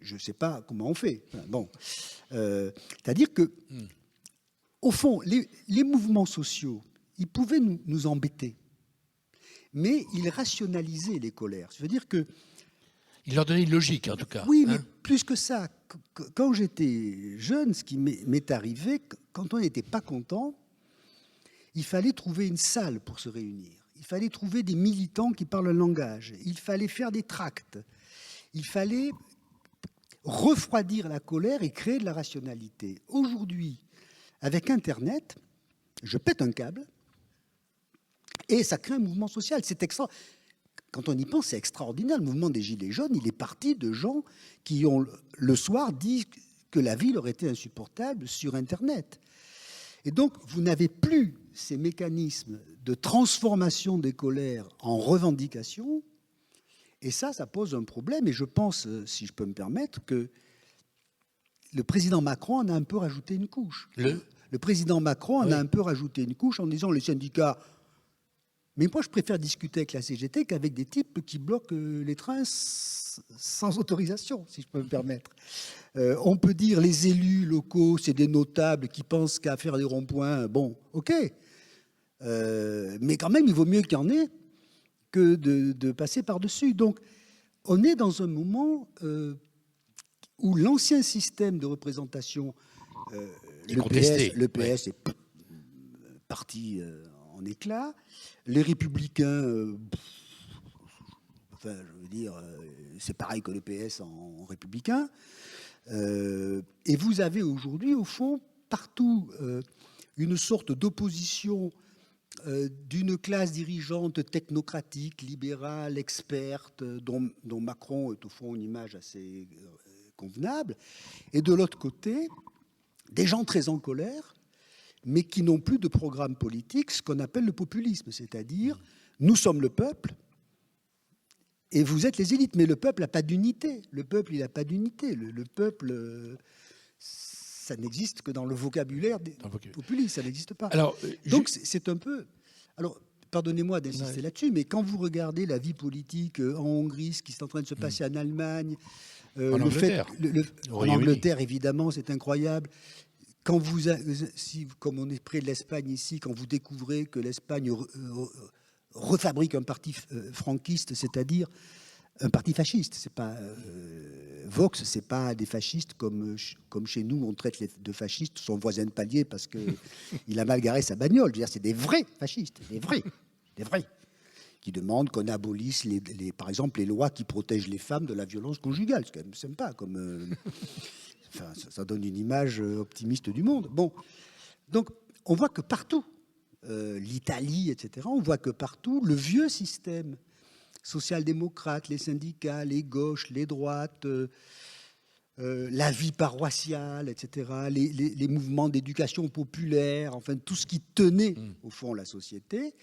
Je ne sais pas comment on fait. Bon. C'est-à-dire que, au fond, les mouvements sociaux, ils pouvaient nous embêter, mais ils rationalisaient les colères. C'est-à-dire que... Il leur donnait une logique, en tout cas. Oui, mais plus que ça. Quand j'étais jeune, ce qui m'est arrivé, quand on n'était pas content, il fallait trouver une salle pour se réunir. Il fallait trouver des militants qui parlent un langage. Il fallait faire des tracts. Il fallait refroidir la colère et créer de la rationalité. Aujourd'hui, avec Internet, je pète un câble et ça crée un mouvement social. C'est extra. Quand on y pense, c'est extraordinaire. Le mouvement des Gilets jaunes, il est parti de gens qui ont, le soir, dit que la vie leur était insupportable sur Internet. Et donc, vous n'avez plus ces mécanismes de transformation des colères en revendications. Et ça pose un problème. Et je pense, si je peux me permettre, que le président Macron en a un peu rajouté une couche. Le président Macron en a un peu rajouté une couche en disant les syndicats... Mais moi, je préfère discuter avec la CGT qu'avec des types qui bloquent les trains sans autorisation, si je peux me permettre. On peut dire les élus locaux, c'est des notables qui pensent qu'à faire des ronds-points, bon, ok. Mais quand même, il vaut mieux qu'il y en ait que de passer par-dessus. Donc, on est dans un moment où l'ancien système de représentation, le PS est parti en éclat. Les Républicains, enfin, je veux dire, c'est pareil que le PS en républicain. Et vous avez aujourd'hui, au fond, partout, une sorte d'opposition d'une classe dirigeante technocratique, libérale, experte, dont Macron est au fond une image assez convenable. Et de l'autre côté, des gens très en colère, mais qui n'ont plus de programme politique, ce qu'on appelle le populisme, c'est-à-dire nous sommes le peuple et vous êtes les élites, mais le peuple n'a pas d'unité. Le peuple, il n'a pas d'unité. Le peuple, ça n'existe que dans le vocabulaire des populistes, ça n'existe pas. Alors, donc c'est un peu... Alors, pardonnez-moi d'insister là-dessus, mais quand vous regardez la vie politique en Hongrie, ce qui est en train de se passer en Allemagne, en Angleterre, en Angleterre, évidemment, c'est incroyable. Quand comme on est près de l'Espagne ici, quand vous découvrez que l'Espagne refabrique un parti franquiste, c'est-à-dire un parti fasciste, c'est pas Vox, c'est pas des fascistes comme chez nous, on traite de fascistes son voisin de palier parce que il a mal garé sa bagnole. Je veux dire, c'est des vrais fascistes, des vrais, qui demandent qu'on abolisse par exemple les lois qui protègent les femmes de la violence conjugale. C'est quand même sympa comme. Enfin, ça donne une image optimiste du monde. Bon, donc on voit que partout, l'Italie, etc., on voit que partout, le vieux système social-démocrate, les syndicats, les gauches, les droites, la vie paroissiale, etc., les mouvements d'éducation populaire, enfin tout ce qui tenait au fond la société,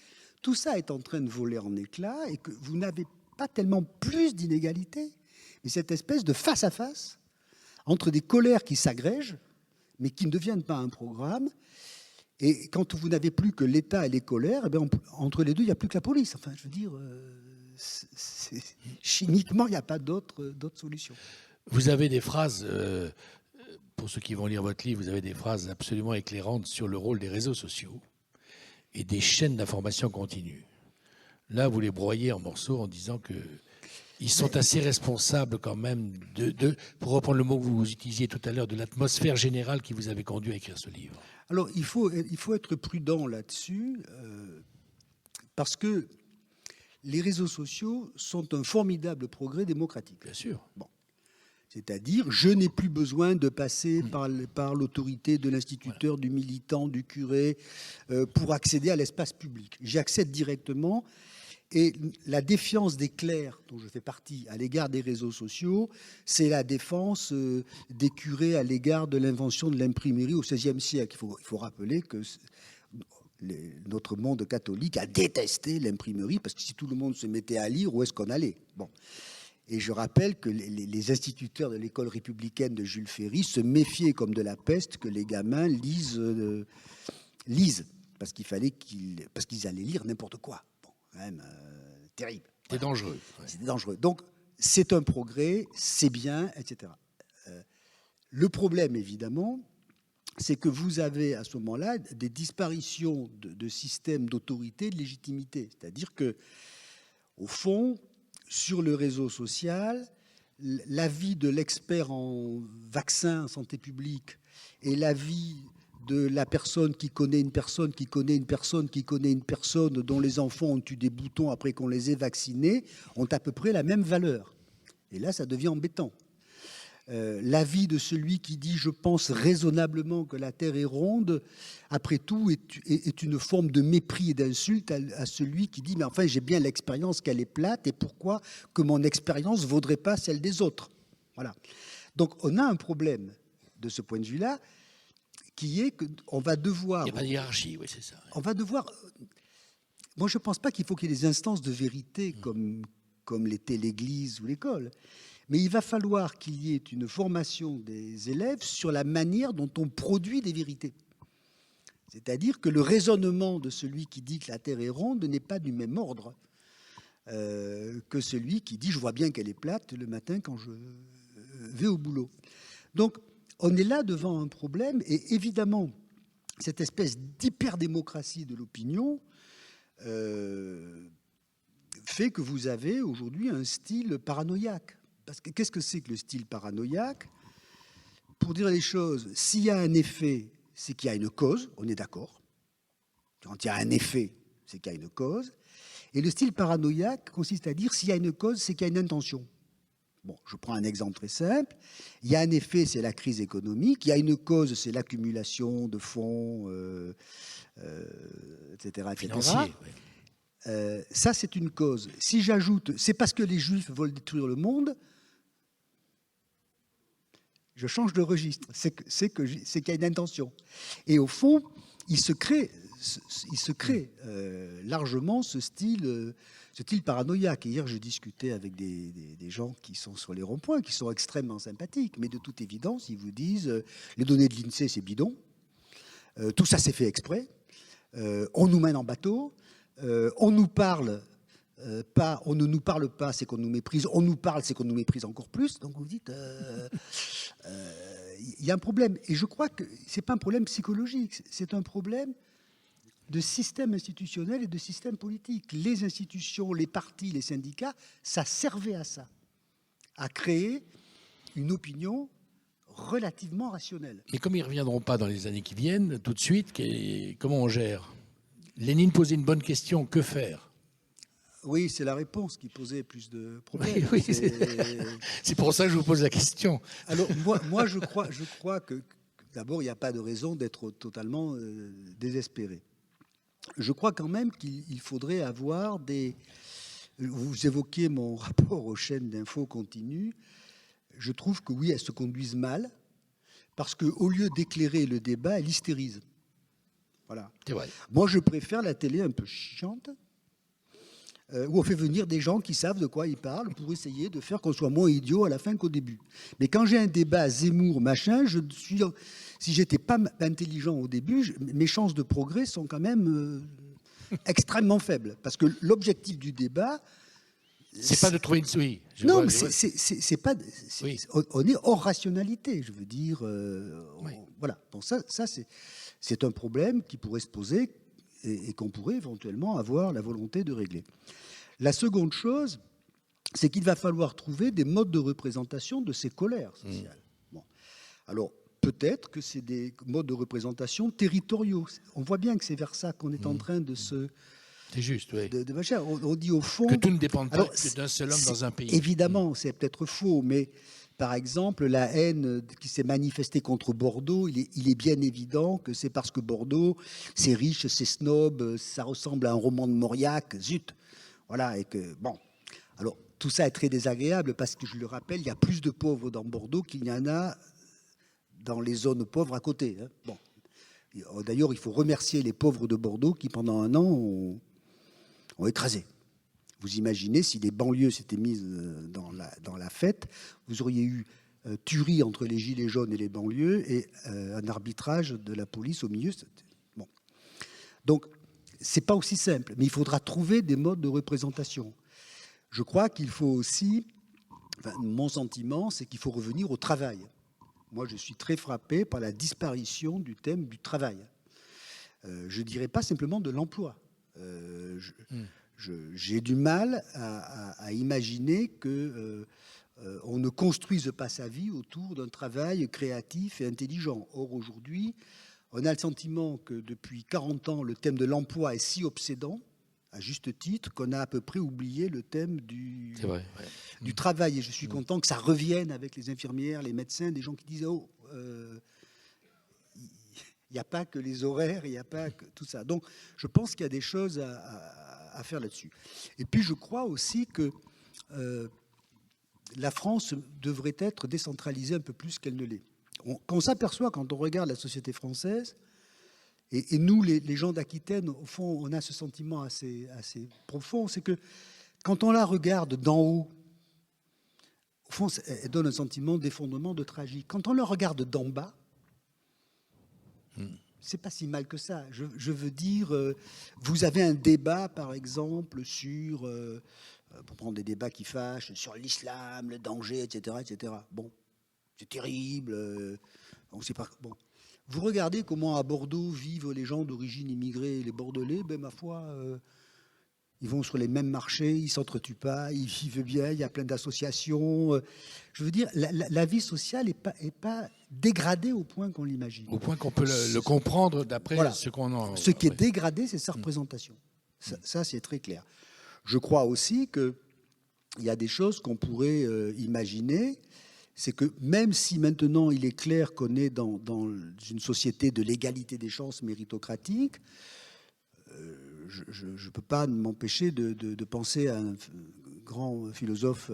tout ça est en train de voler en éclats et que vous n'avez pas tellement plus d'inégalités, mais cette espèce de face-à-face entre des colères qui s'agrègent, mais qui ne deviennent pas un programme. Et quand vous n'avez plus que l'État et les colères, eh bien, entre les deux, il n'y a plus que la police. Enfin, je veux dire, chimiquement, il n'y a pas d'autre solution. Vous avez des phrases, pour ceux qui vont lire votre livre, vous avez des phrases absolument éclairantes sur le rôle des réseaux sociaux et des chaînes d'information continue. Là, vous les broyez en morceaux en disant qu'ils sont assez responsables quand même pour reprendre le mot que vous utilisiez tout à l'heure, de l'atmosphère générale qui vous avait conduit à écrire ce livre. Alors, il faut être prudent là-dessus, parce que les réseaux sociaux sont un formidable progrès démocratique. Bien sûr. Bon. C'est-à-dire, je n'ai plus besoin de passer par l'autorité de l'instituteur, du militant, du curé, pour accéder à l'espace public. J'y accède directement. Et la défiance des clercs, dont je fais partie, à l'égard des réseaux sociaux, c'est la défense des curés à l'égard de l'invention de l'imprimerie au XVIe siècle. Il faut rappeler que notre monde catholique a détesté l'imprimerie, parce que si tout le monde se mettait à lire, où est-ce qu'on allait ? Bon. Et je rappelle que les instituteurs de l'école républicaine de Jules Ferry se méfiaient comme de la peste que les gamins lisent, parce qu'ils allaient lire n'importe quoi. Bon, quand même terrible. C'est dangereux. Ouais. C'était dangereux. Donc, c'est un progrès, c'est bien, etc. Le problème, évidemment, c'est que vous avez à ce moment-là des disparitions de systèmes d'autorité, de légitimité. C'est-à-dire que, au fond, sur le réseau social, l'avis de l'expert en vaccins, en santé publique, et l'avis de la personne qui connaît une personne, qui connaît une personne, qui connaît une personne, dont les enfants ont eu des boutons après qu'on les ait vaccinés, ont à peu près la même valeur. Et là, ça devient embêtant. L'avis de celui qui dit « je pense raisonnablement que la Terre est ronde », après tout, est une forme de mépris et d'insulte à celui qui dit « mais enfin, j'ai bien l'expérience qu'elle est plate, et pourquoi que mon expérience ne vaudrait pas celle des autres ?» Voilà. Donc, on a un problème de ce point de vue-là, qui est qu'on va devoir... Il n'y a pas de hiérarchie, oui, c'est ça. On va devoir... Moi, je ne pense pas qu'il faut qu'il y ait des instances de vérité comme l'était l'Église ou l'école. Mais il va falloir qu'il y ait une formation des élèves sur la manière dont on produit des vérités. C'est-à-dire que le raisonnement de celui qui dit que la Terre est ronde n'est pas du même ordre que celui qui dit « je vois bien qu'elle est plate le matin quand je vais au boulot ». Donc, on est là devant un problème, et évidemment, cette espèce d'hyperdémocratie de l'opinion fait que vous avez aujourd'hui un style paranoïaque. Parce que qu'est-ce que c'est que le style paranoïaque ? Pour dire les choses, s'il y a un effet, c'est qu'il y a une cause, on est d'accord. Quand il y a un effet, c'est qu'il y a une cause. Et le style paranoïaque consiste à dire s'il y a une cause, c'est qu'il y a une intention. Bon, je prends un exemple très simple. Il y a un effet, c'est la crise économique. Il y a une cause, c'est l'accumulation de fonds, etc. Financier, oui. Ça, c'est une cause. Si j'ajoute, c'est parce que les Juifs veulent détruire le monde, je change de registre. C'est qu'il y a une intention. Et au fond, il se crée largement ce style paranoïaque. Hier, je discutais avec des gens qui sont sur les ronds-points, qui sont extrêmement sympathiques, mais de toute évidence, ils vous disent les données de l'INSEE, c'est bidon. Tout ça, c'est fait exprès. On nous mène en bateau. On nous parle pas, on ne nous parle pas, c'est qu'on nous méprise. On nous parle, c'est qu'on nous méprise encore plus. Donc vous dites, il y a un problème. Et je crois que c'est pas un problème psychologique, c'est un problème de système institutionnel et de système politique. Les institutions, les partis, les syndicats, ça servait à ça, à créer une opinion relativement rationnelle. Mais comme ils ne reviendront pas dans les années qui viennent, tout de suite, comment on gère ? Lénine posait une bonne question, que faire ? Oui, c'est la réponse qui posait plus de problèmes. Oui, c'est pour ça que je vous pose la question. Alors, moi je crois que d'abord, il n'y a pas de raison d'être totalement désespéré. Je crois quand même qu'il faudrait avoir des... Vous évoquiez mon rapport aux chaînes d'infos continues. Je trouve que oui, elles se conduisent mal, parce qu'au lieu d'éclairer le débat, elles hystérisent. Voilà. C'est vrai. Moi, je préfère la télé un peu chiante, où on fait venir des gens qui savent de quoi ils parlent pour essayer de faire qu'on soit moins idiot à la fin qu'au début. Mais quand j'ai un débat Zemmour, machin, si j'étais pas intelligent au début, mes chances de progrès sont quand même extrêmement faibles. Parce que l'objectif du débat... C'est pas de trouver une... Oui, non, mais c'est pas... Oui. On est hors rationalité, je veux dire. Oui. Voilà. Bon, ça c'est un problème qui pourrait se poser et qu'on pourrait éventuellement avoir la volonté de régler. La seconde chose, c'est qu'il va falloir trouver des modes de représentation de ces colères sociales. Bon. Alors, peut-être que c'est des modes de représentation territoriaux. On voit bien que c'est vers ça qu'on est en train de se... C'est juste, oui. On dit au fond... Que tout ne dépend pas que d'un seul homme dans un pays. Évidemment, c'est peut-être faux, mais par exemple, la haine qui s'est manifestée contre Bordeaux, il est bien évident que c'est parce que Bordeaux, c'est riche, c'est snob, ça ressemble à un roman de Mauriac, zut. Voilà, et que, bon... Alors, tout ça est très désagréable parce que, je le rappelle, il y a plus de pauvres dans Bordeaux qu'il y en a dans les zones pauvres à côté. Hein. Bon. D'ailleurs, il faut remercier les pauvres de Bordeaux qui, pendant un an, ont écrasé. Vous imaginez si les banlieues s'étaient mises dans la fête, vous auriez eu tuerie entre les gilets jaunes et les banlieues et un arbitrage de la police au milieu. Bon. Donc, c'est pas aussi simple, mais il faudra trouver des modes de représentation. Je crois qu'il faut aussi, mon sentiment, c'est qu'il faut revenir au travail. Moi, je suis très frappé par la disparition du thème du travail. Je ne dirais pas simplement de l'emploi. J'ai du mal à imaginer que on ne construise pas sa vie autour d'un travail créatif et intelligent. Or, aujourd'hui, on a le sentiment que depuis 40 ans, le thème de l'emploi est si obsédant, à juste titre, qu'on a à peu près oublié le thème du travail. Et je suis content que ça revienne avec les infirmières, les médecins, des gens qui disent « Oh, il n'y a pas que les horaires, il n'y a pas que tout ça. » Donc, je pense qu'il y a des choses à faire là-dessus. Et puis, je crois aussi que la France devrait être décentralisée un peu plus qu'elle ne l'est. On s'aperçoit, quand on regarde la société française, et nous, les gens d'Aquitaine, au fond, on a ce sentiment assez profond, c'est que quand on la regarde d'en haut, au fond, elle donne un sentiment d'effondrement, de tragique. Quand on la regarde d'en bas, c'est pas si mal que ça. Je veux dire, vous avez un débat, par exemple, sur, pour prendre des débats qui fâchent, sur l'islam, le danger, etc., etc. Bon, c'est terrible. On sait pas. Bon. Vous regardez comment à Bordeaux vivent les gens d'origine immigrée, les Bordelais, ben ma foi, ils vont sur les mêmes marchés, ils s'entretuent pas, ils vivent bien, il y a plein d'associations. Je veux dire, la vie sociale est pas dégradée au point qu'on l'imagine. Au point qu'on peut le comprendre d'après ce qu'on en... Ce qui est dégradé, c'est sa représentation. Ça, c'est très clair. Je crois aussi qu'il y a des choses qu'on pourrait imaginer. C'est que même si maintenant il est clair qu'on est dans une société de l'égalité des chances méritocratique, je ne peux pas m'empêcher de penser à un grand philosophe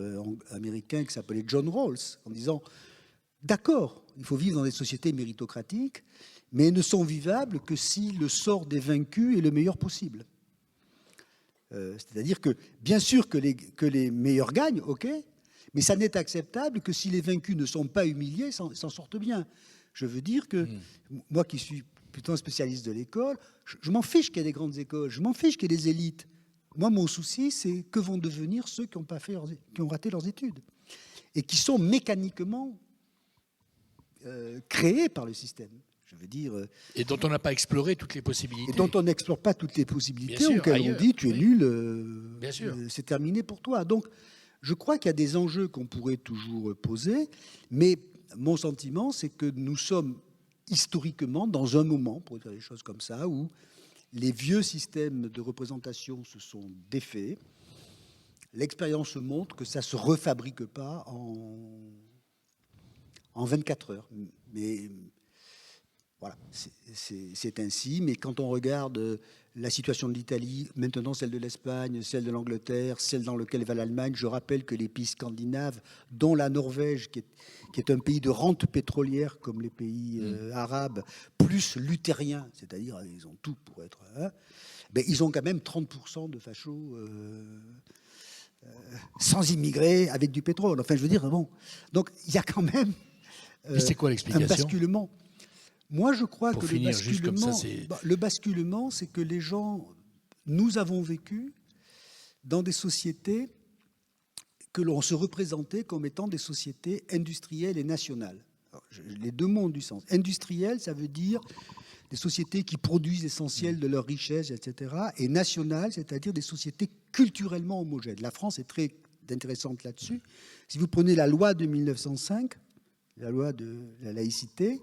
américain qui s'appelait John Rawls, en disant « D'accord, il faut vivre dans des sociétés méritocratiques, mais elles ne sont vivables que si le sort des vaincus est le meilleur possible. » C'est-à-dire que, bien sûr que les meilleurs gagnent, ok, mais ça n'est acceptable que si les vaincus ne sont pas humiliés, s'en sortent bien. Je veux dire que, moi qui suis plutôt un spécialiste de l'école, je m'en fiche qu'il y ait des grandes écoles, je m'en fiche qu'il y ait des élites. Moi, mon souci, c'est que vont devenir ceux qui ont raté leurs études et qui sont mécaniquement créés par le système. Je veux dire, et dont on n'a pas exploré toutes les possibilités. Et dont on n'explore pas toutes les possibilités, auxquelles on dit tu es nul, c'est terminé pour toi. Donc, je crois qu'il y a des enjeux qu'on pourrait toujours poser, mais mon sentiment, c'est que nous sommes historiquement dans un moment, pour dire les choses comme ça, où les vieux systèmes de représentation se sont défaits. L'expérience montre que ça ne se refabrique pas en 24 heures. Mais voilà, c'est ainsi. Mais quand on regarde la situation de l'Italie, maintenant celle de l'Espagne, celle de l'Angleterre, celle dans laquelle va l'Allemagne, je rappelle que les pays scandinaves, dont la Norvège, qui est un pays de rente pétrolière comme les pays arabes, plus luthériens, c'est-à-dire ils ont tout pour être... ben, ils ont quand même 30% de fachos sans immigrés avec du pétrole. Enfin, je veux dire, bon. Donc, il y a quand même Et c'est quoi un l'explication? basculement. Moi, je crois Pour que finir, juste comme ça, c'est... le basculement, c'est que les gens, nous avons vécu dans des sociétés que l'on se représentait comme étant des sociétés industrielles et nationales. Alors, les deux mots ont du sens. Industriel, ça veut dire des sociétés qui produisent l'essentiel de leur richesse, etc. Et nationales, c'est-à-dire des sociétés culturellement homogènes. La France est très intéressante là-dessus. Si vous prenez la loi de 1905, la loi de la laïcité,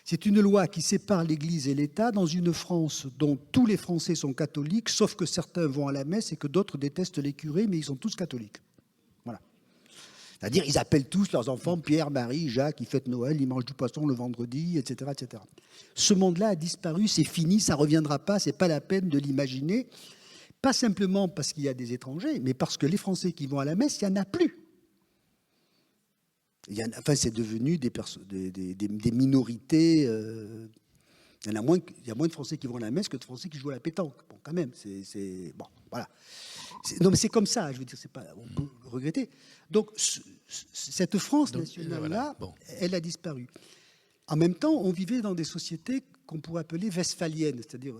c'est une loi qui sépare l'Église et l'État dans une France dont tous les Français sont catholiques, sauf que certains vont à la messe et que d'autres détestent les curés, mais ils sont tous catholiques. Voilà. C'est-à-dire, ils appellent tous leurs enfants Pierre, Marie, Jacques, ils fêtent Noël, ils mangent du poisson le vendredi, etc., etc. Ce monde-là a disparu, c'est fini, ça ne reviendra pas, ce n'est pas la peine de l'imaginer. Pas simplement parce qu'il y a des étrangers, mais parce que les Français qui vont à la messe, il n'y en a plus. Enfin, c'est devenu des minorités. Il y a moins de Français qui vont à la messe que de Français qui jouent à la pétanque. Bon, quand même, bon, voilà. Non, mais c'est comme ça. Je veux dire, c'est pas. On peut regretter. Donc, cette France nationale-là, voilà, bon. Elle a disparu. En même temps, on vivait dans des sociétés qu'on pourrait appeler westphaliennes, c'est-à-dire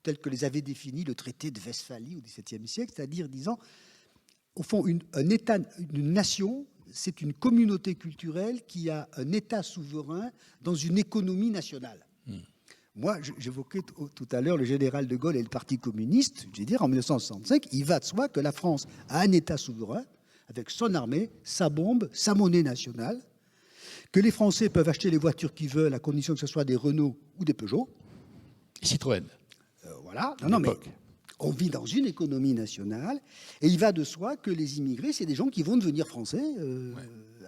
telles que les avait définies le traité de Westphalie au XVIIe siècle, c'est-à-dire disant, au fond, un État, une nation, c'est une communauté culturelle qui a un État souverain dans une économie nationale. Moi, j'évoquais tout à l'heure le général de Gaulle et le Parti communiste. Je veux dire, en 1965, il va de soi que la France a un État souverain avec son armée, sa bombe, sa monnaie nationale, que les Français peuvent acheter les voitures qu'ils veulent à condition que ce soit des Renault ou des Peugeot. Citroën. Voilà. Non, mais on vit dans une économie nationale et il va de soi que les immigrés, c'est des gens qui vont devenir français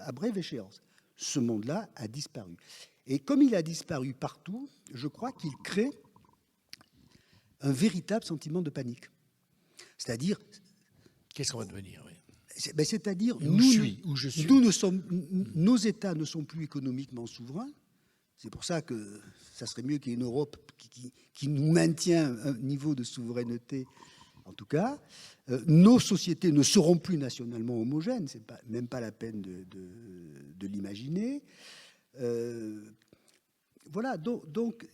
à brève échéance. Ce monde-là a disparu. Et comme il a disparu partout, je crois qu'il crée un véritable sentiment de panique. C'est-à-dire... Qu'est-ce qu'on va devenir, oui. C'est-à-dire, nos États ne sont plus économiquement souverains. C'est pour ça que ça serait mieux qu'il y ait une Europe qui nous maintient un niveau de souveraineté, en tout cas. Nos sociétés ne seront plus nationalement homogènes, c'est même pas la peine de l'imaginer. Voilà, donc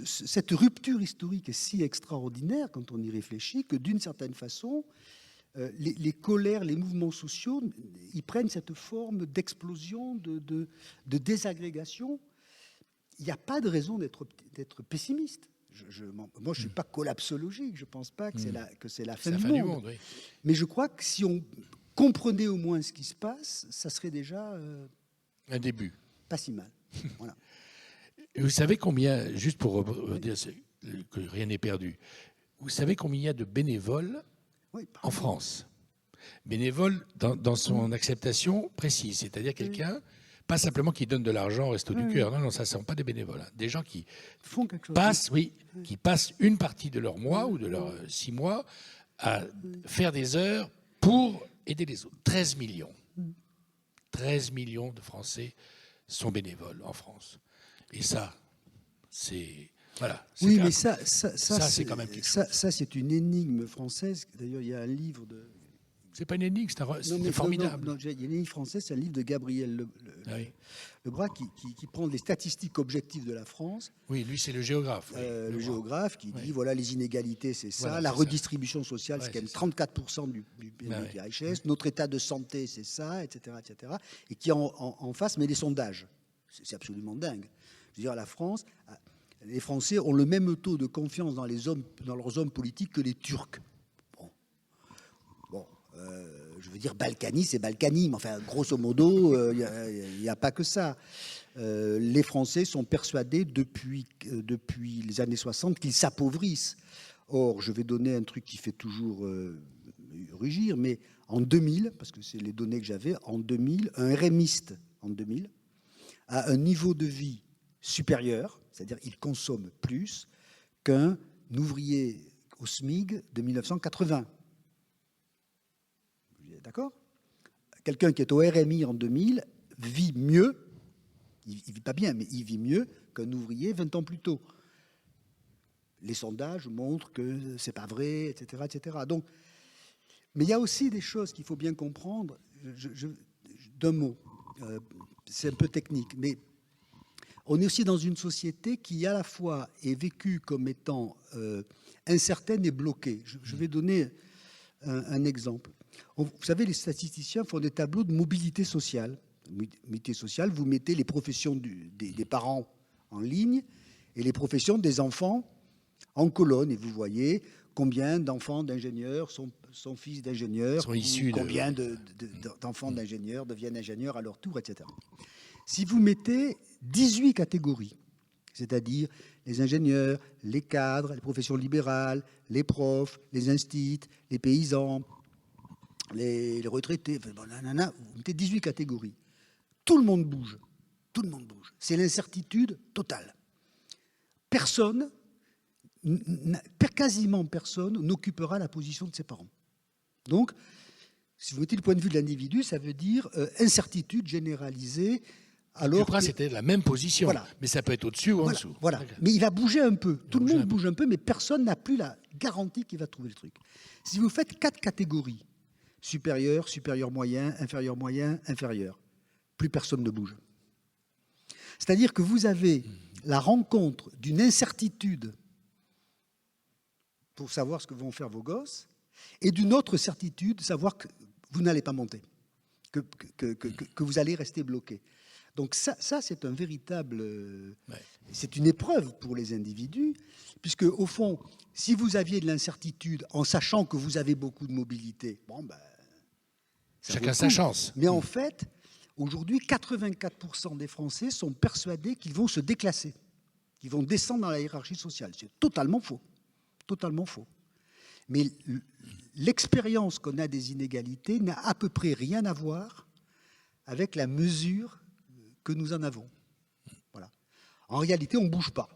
cette rupture historique est si extraordinaire quand on y réfléchit que d'une certaine façon, les colères, les mouvements sociaux, ils prennent cette forme d'explosion, de désagrégation. Il n'y a pas de raison d'être pessimiste. Moi, je ne suis pas collapsologique, je ne pense pas que c'est la fin du monde. Oui. Mais je crois que si on comprenait au moins ce qui se passe, ça serait déjà... un début. Pas si mal. Voilà. Vous savez combien, juste pour dire que rien n'est perdu, vous savez combien il y a de bénévoles en France? Bénévole dans son acceptation précise, c'est-à-dire quelqu'un, pas simplement qui donne de l'argent au Resto du Cœur, non, ça ne sont pas des bénévoles, hein. Des gens qui font quelque chose, qui passent une partie de leur mois ou de leurs 6 mois à faire des heures pour aider les autres. 13 millions. 13 millions de Français sont bénévoles en France. Et ça, c'est... Voilà. Oui, mais ça c'est quand même quelque chose. Ça, c'est une énigme française. D'ailleurs, il y a un livre de... C'est pas une énigme, c'est formidable. Non, il y a une énigme française, c'est un livre de Gabriel Lebras qui prend les statistiques objectives de la France. Oui, lui, c'est le géographe. Le géographe qui dit, voilà, les inégalités, c'est ça. Voilà, la redistribution sociale, c'est quand même 34% du PIB de la richesse. Notre état de santé, c'est ça, etc., etc. Et qui, en face, met des sondages. C'est absolument dingue. Je veux dire, la France... Les Français ont le même taux de confiance dans leurs hommes politiques que les Turcs. Je veux dire, Balkany, c'est Balkany, mais enfin, grosso modo, il n'y a pas que ça. Les Français sont persuadés depuis les années 60 qu'ils s'appauvrissent. Or, je vais donner un truc qui fait toujours rugir, mais en 2000, parce que c'est les données que j'avais, en 2000, un RMiste, en 2000, a un niveau de vie supérieur, c'est-à-dire il consomme plus qu'un ouvrier au SMIC de 1980. D'accord ? Quelqu'un qui est au RMI en 2000 vit mieux, il ne vit pas bien, mais il vit mieux qu'un ouvrier 20 ans plus tôt. Les sondages montrent que c'est pas vrai, etc., etc. Donc, mais il y a aussi des choses qu'il faut bien comprendre. D'un mot, c'est un peu technique, mais on est aussi dans une société qui, à la fois, est vécue comme étant incertaine et bloquée. Je vais donner un exemple. Vous savez, les statisticiens font des tableaux de mobilité sociale. Mobilité sociale, vous mettez les professions des parents en ligne et les professions des enfants en colonne. Et vous voyez combien d'enfants d'ingénieurs sont fils d'ingénieurs, combien d'enfants d'ingénieurs deviennent ingénieurs à leur tour, etc. Si vous mettez 18 catégories, c'est-à-dire les ingénieurs, les cadres, les professions libérales, les profs, les instituts, les paysans, les retraités, vous mettez 18 catégories. Tout le monde bouge. Tout le monde bouge. C'est l'incertitude totale. Personne, quasiment personne, n'occupera la position de ses parents. Donc, si vous mettez le point de vue de l'individu, ça veut dire incertitude généralisée. Alors que c'était la même position, voilà. Mais ça peut être au-dessus ou en dessous. Voilà. Mais il va bouger un peu. Tout le monde bouge un peu, mais personne n'a plus la garantie qu'il va trouver le truc. Si vous faites 4 catégories, supérieur, supérieur moyen, inférieur, plus personne ne bouge. C'est-à-dire que vous avez la rencontre d'une incertitude pour savoir ce que vont faire vos gosses et d'une autre certitude, savoir que vous n'allez pas monter, que vous allez rester bloqué. Donc ça c'est un véritable... C'est une épreuve pour les individus, puisque au fond, si vous aviez de l'incertitude en sachant que vous avez beaucoup de mobilité, bon ben... Chacun sa chance. Mais en fait, aujourd'hui, 84% des Français sont persuadés qu'ils vont se déclasser, qu'ils vont descendre dans la hiérarchie sociale. C'est totalement faux. Totalement faux. Mais l'expérience qu'on a des inégalités n'a à peu près rien à voir avec la mesure que nous en avons. Voilà. En réalité, on ne bouge pas.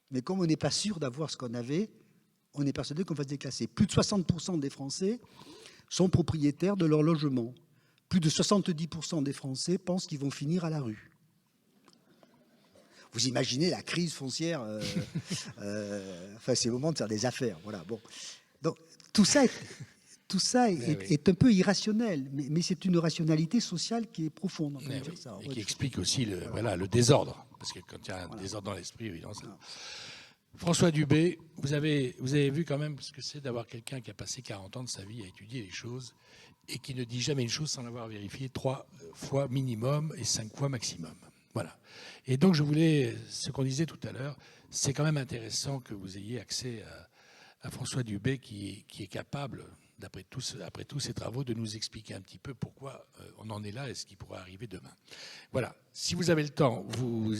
Mais comme on n'est pas sûr d'avoir ce qu'on avait, on est persuadé qu'on va se déclasser. Plus de 60% des Français sont propriétaires de leur logement. Plus de 70% des Français pensent qu'ils vont finir à la rue. Vous imaginez la crise foncière, enfin, c'est le moment de faire des affaires. Voilà, bon. Donc, tout ça est un peu irrationnel, mais c'est une rationalité sociale qui est profonde. Et qui explique aussi le désordre. Parce que quand il y a un désordre dans l'esprit, évidemment, ça... François Dubé, vous avez vu quand même ce que c'est d'avoir quelqu'un qui a passé 40 ans de sa vie à étudier les choses et qui ne dit jamais une chose sans l'avoir vérifiée 3 fois minimum et 5 fois maximum. Voilà. Et donc, je voulais, ce qu'on disait tout à l'heure, c'est quand même intéressant que vous ayez accès à François Dubé qui est capable, après tous ces travaux, de nous expliquer un petit peu pourquoi on en est là et ce qui pourra arriver demain. Voilà. Si vous avez le temps, vous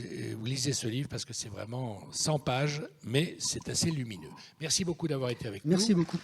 lisez ce livre parce que c'est vraiment 100 pages, mais c'est assez lumineux. Merci beaucoup d'avoir été avec nous. Merci beaucoup.